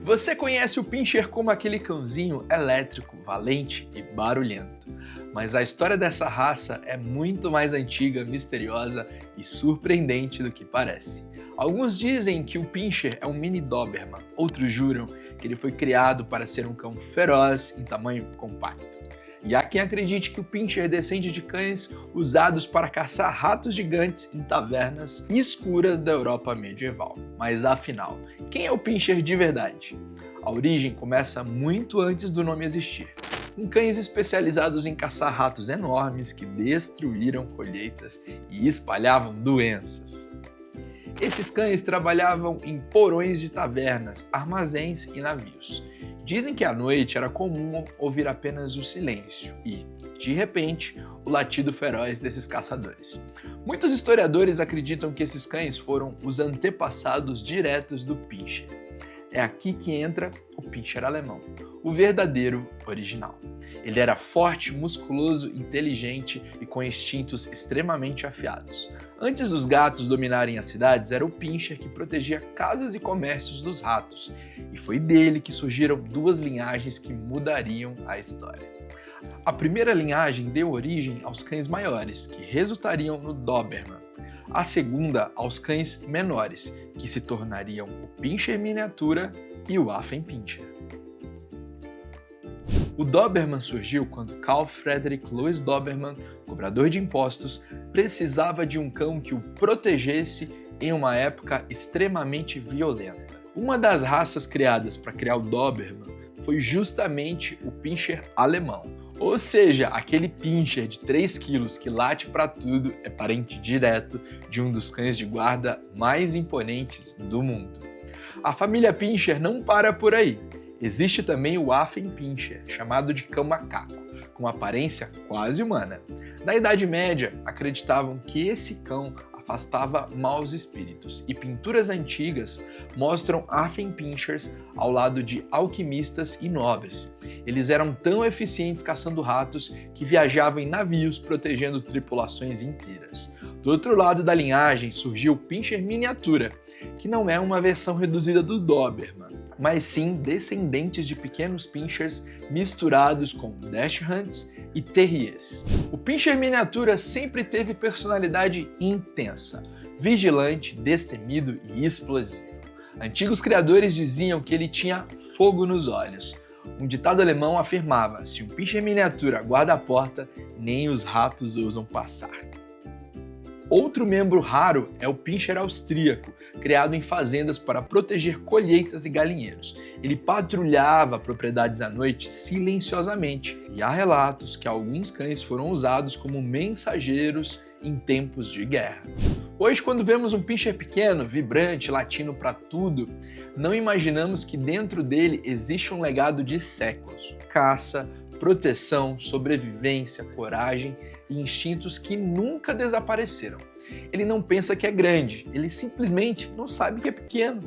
Você conhece o Pinscher como aquele cãozinho elétrico, valente e barulhento. Mas a história dessa raça é muito mais antiga, misteriosa e surpreendente do que parece. Alguns dizem que o Pinscher é um mini Doberman, outros juram que ele foi criado para ser um cão feroz em tamanho compacto. E há quem acredite que o Pinscher descende de cães usados para caçar ratos gigantes em tavernas escuras da Europa medieval. Mas afinal, quem é o Pinscher de verdade? A origem começa muito antes do nome existir, com cães especializados em caçar ratos enormes que destruíram colheitas e espalhavam doenças. Esses cães trabalhavam em porões de tavernas, armazéns e navios. Dizem que à noite era comum ouvir apenas o silêncio e, de repente, o latido feroz desses caçadores. Muitos historiadores acreditam que esses cães foram os antepassados diretos do Pinscher. É aqui que entra o Pinscher alemão, o verdadeiro original. Ele era forte, musculoso, inteligente e com instintos extremamente afiados. Antes dos gatos dominarem as cidades, era o Pinscher que protegia casas e comércios dos ratos, e foi dele que surgiram duas linhagens que mudariam a história. A primeira linhagem deu origem aos cães maiores, que resultariam no Doberman. A segunda aos cães menores, que se tornariam o Pinscher miniatura e o Affenpinscher. O Doberman surgiu quando Carl Friedrich Louis Doberman, cobrador de impostos, precisava de um cão que o protegesse em uma época extremamente violenta. Uma das raças criadas para criar o Doberman foi justamente o Pinscher alemão, ou seja, aquele Pinscher de 3 quilos que late para tudo é parente direto de um dos cães de guarda mais imponentes do mundo. A família Pinscher não para por aí. Existe também o Affenpinscher, chamado de cão macaco, com aparência quase humana. Na Idade Média, acreditavam que esse cão afastava maus espíritos, e pinturas antigas mostram Affenpinschers ao lado de alquimistas e nobres. Eles eram tão eficientes caçando ratos que viajavam em navios protegendo tripulações inteiras. Do outro lado da linhagem surgiu o Pinscher miniatura, que não é uma versão reduzida do Doberman, mas sim descendentes de pequenos Pinschers misturados com Dachshunds e Terriers. O Pinscher miniatura sempre teve personalidade intensa, vigilante, destemido e explosivo. Antigos criadores diziam que ele tinha fogo nos olhos. Um ditado alemão afirmava: se um Pinscher miniatura guarda a porta, nem os ratos ousam passar. Outro membro raro é o Pinscher austríaco, criado em fazendas para proteger colheitas e galinheiros. Ele patrulhava propriedades à noite silenciosamente, e há relatos que alguns cães foram usados como mensageiros em tempos de guerra. Hoje, quando vemos um Pinscher pequeno, vibrante, latindo para tudo, não imaginamos que dentro dele existe um legado de séculos: caça, proteção, sobrevivência, coragem e instintos que nunca desapareceram. Ele não pensa que é grande, ele simplesmente não sabe que é pequeno.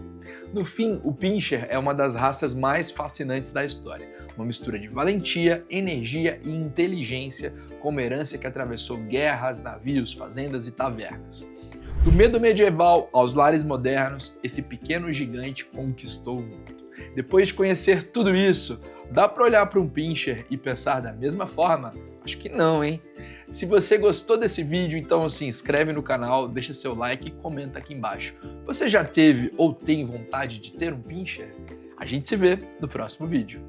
No fim, o Pinscher é uma das raças mais fascinantes da história. Uma mistura de valentia, energia e inteligência, com uma herança que atravessou guerras, navios, fazendas e tavernas. Do medo medieval aos lares modernos, esse pequeno gigante conquistou o mundo. Depois de conhecer tudo isso, dá para olhar para um Pinscher e pensar da mesma forma? Acho que não, hein? Se você gostou desse vídeo, então se inscreve no canal, deixa seu like e comenta aqui embaixo. Você já teve ou tem vontade de ter um Pinscher? A gente se vê no próximo vídeo.